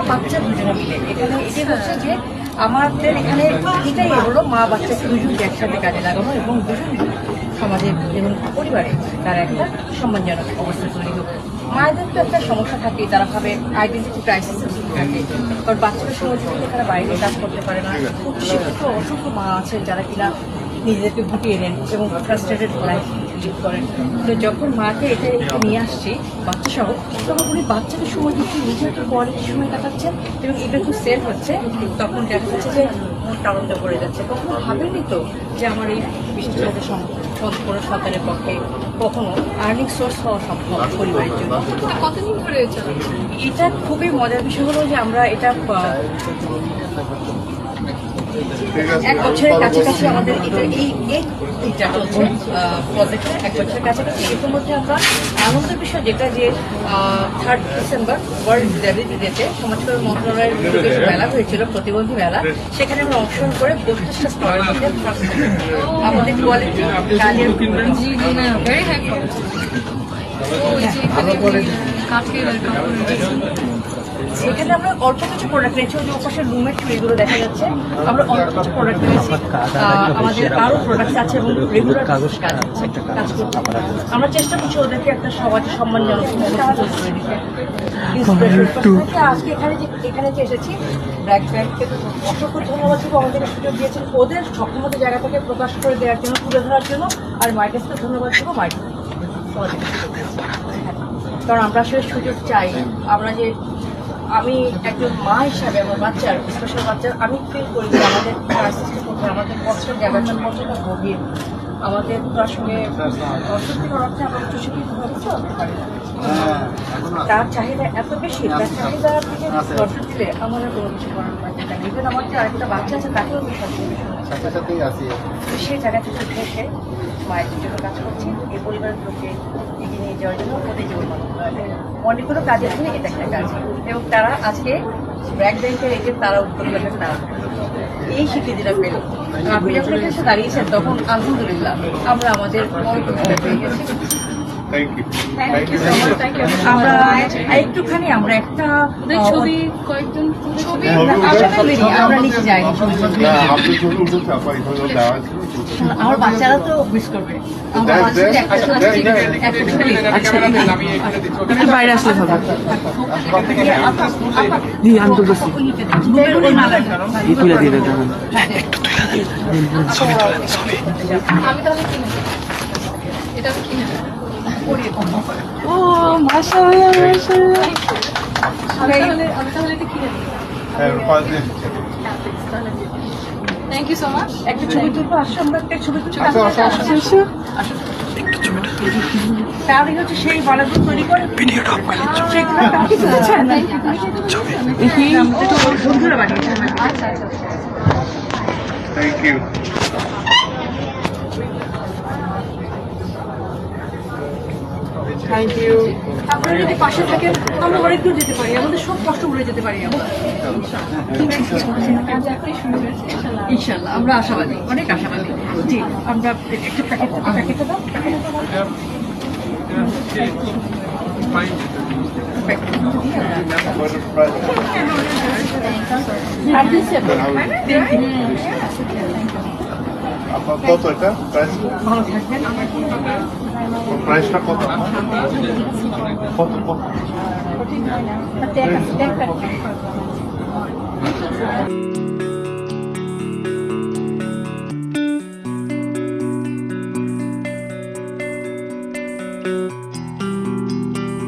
বাচ্চা দুজনে মিলে এখানে এটাই হচ্ছে যে আমাদের এখানে এটাই হলো মা বাচ্চাকে দুজনকে একসাথে কাজে লাগানো এবং দুজন সমাজে এবং পরিবারে তারা একটা সম্মানজনক অবস্থা তৈরি হবে। মায়েদের তো একটা সমস্যা থাকে, তারা ভাবে আইডেন্টিটি ক্রাইসিস থাকে, কারণ বাচ্চাদের সময় থেকে তারা বাইরে কাজ করতে পারে না। খুব শিক্ষিত অসংখ্য মা আছেন যারা কিনা নিজেদেরকে গুটিয়ে নেন এবং ফ্রাস্ট্রেটেড লাইফ লিড করেন। তো যখন মাকে এটা নিয়ে আসছি বাচ্চা সহ, তখন উনি বাচ্চাকে সময় দিচ্ছেন, নিজের একটু কোয়ালিটি সময় কাটাচ্ছেন এবং এটা একটু সেফ হচ্ছে। তখন দেখা যাচ্ছে যে মনটা আনন্দ করে যাচ্ছে। কখনো ভাবেনি তো যে আমার এই বৃষ্টি কোনো সরকারের পক্ষে কখনো আর্নিং সোর্স হওয়া সম্ভব পরিবারের জন্য। কতদিন ধরে এটা খুবই মজার বিষয় হলো যে আমরা এটা 1 বছরের কাছাকাছি আমাদের এইটা চলছে প্রজেক্টে 1 বছরের কাছাকাছি। এর মধ্যে আমরা আনন্দের বিষয় যেটা যে 3 ডিসেম্বর ওয়ার্ল্ড ডিসেবিলিটি ডেতে সমাজ কল্যাণ মন্ত্রণালয়ের মেলা হয়েছিল, প্রতিবন্ধী মেলা। সেখানে আমরা অংশগ্রহণ করে 32টা স্টলের মধ্যে আমাদের কোয়ালিটি কাজের সেখানে আমরা অল্প কিছু প্রোডাক্ট নিয়েছি। ওই যে ওপাশে রুমের ট্রেগুলো দেখা যাচ্ছে, আমরা অল্প কিছু প্রোডাক্ট নিয়েছি। আমাদের আরো প্রোডাক্ট আছে এবং রেগুলার কাজ করতে আমরা চেষ্টা করছি ওদেরকে একটা সমাজে সম্মানজনক করে দিতে। আজকে এখানে যে এসেছি ব্র্যাক ব্যাংককে অসংখ্য ধন্যবাদ দিব, আমাদেরকে সুযোগ দিয়েছেন ওদের সক্ষমত জায়গা থেকে প্রকাশ করে দেওয়ার জন্য, তুলে ধরার জন্য। আর মায়ের কাছে ধন্যবাদ দেবো মায়ের, কারণ আমরা আসলে সুযোগ চাই। আমরা যে আমি একজন মা হিসাবে আমার বাচ্চার স্পেশাল বাচ্চার আমি ফিল করি যে আমাদের আমাদের কষ্ট জ্ঞাপন কষ্টটা গভীর। আমাদের তো আসলে সত্যিকার অর্থে আমরা উচ্চশিক্ষিত হতে পারি না, তার চাহিদা এত বেশি, তার চাহিদা থেকে নজর দিলে আমাদের কোনো কিছু করার পারবে না। ইভেন আমার যে আরেকটা বাচ্চা আছে তাকেও সেই জায়গা থেকে উঠে এসে মায়ের জন্য কাজ করছি, এই পরিবারের লোককে এগিয়ে নিয়ে যাওয়ার জন্য ওদের জীবন অনেকগুলো কাজের জন্য এটা একটা কাজ। এবং তারা আজকে ব্র্যাক ব্যাংকের এই যে তারা উদ্যোগ করেন, তারা এই স্বীকৃতিটা পেল। আপনি যখন এসে দাঁড়িয়েছেন তখন আলহামদুলিল্লাহ আমরা আমাদের পেয়ে গেছি। আমরা একটুখানি আমরা একটা ছবি কয়েকজন ছবি আমরা নিচে যাইনি। আমার বাচ্চারা তো মিস করবে। বাইরে আসলে হবে ও মাশাআল্লাহ মাশাআল্লাহ। Thank you so much. একটা ছবি তুলবো, আসো আমরা একটা ছবি তুলবো। তারই হচ্ছে সেই বালাগুলো তৈরি করে বন্ধুরা বানিয়েছে। আচ্ছা আচ্ছা, থ্যাংক ইউ। Thank you. আপনারা যদি পাশে থাকেন আমরা অনেক দূর যেতে পারি, আমাদের সব কষ্ট ভুলে যেতে পারি আমরা। ইনশাল্লাহ আমরা আশাবাদী, অনেক আশাবাদী। জি, আমরা একটা প্যাকেটটা দাও। আপনার কত এটা প্রাইস? ভালো থাকবেন। প্রাইসটা কত? কত কত?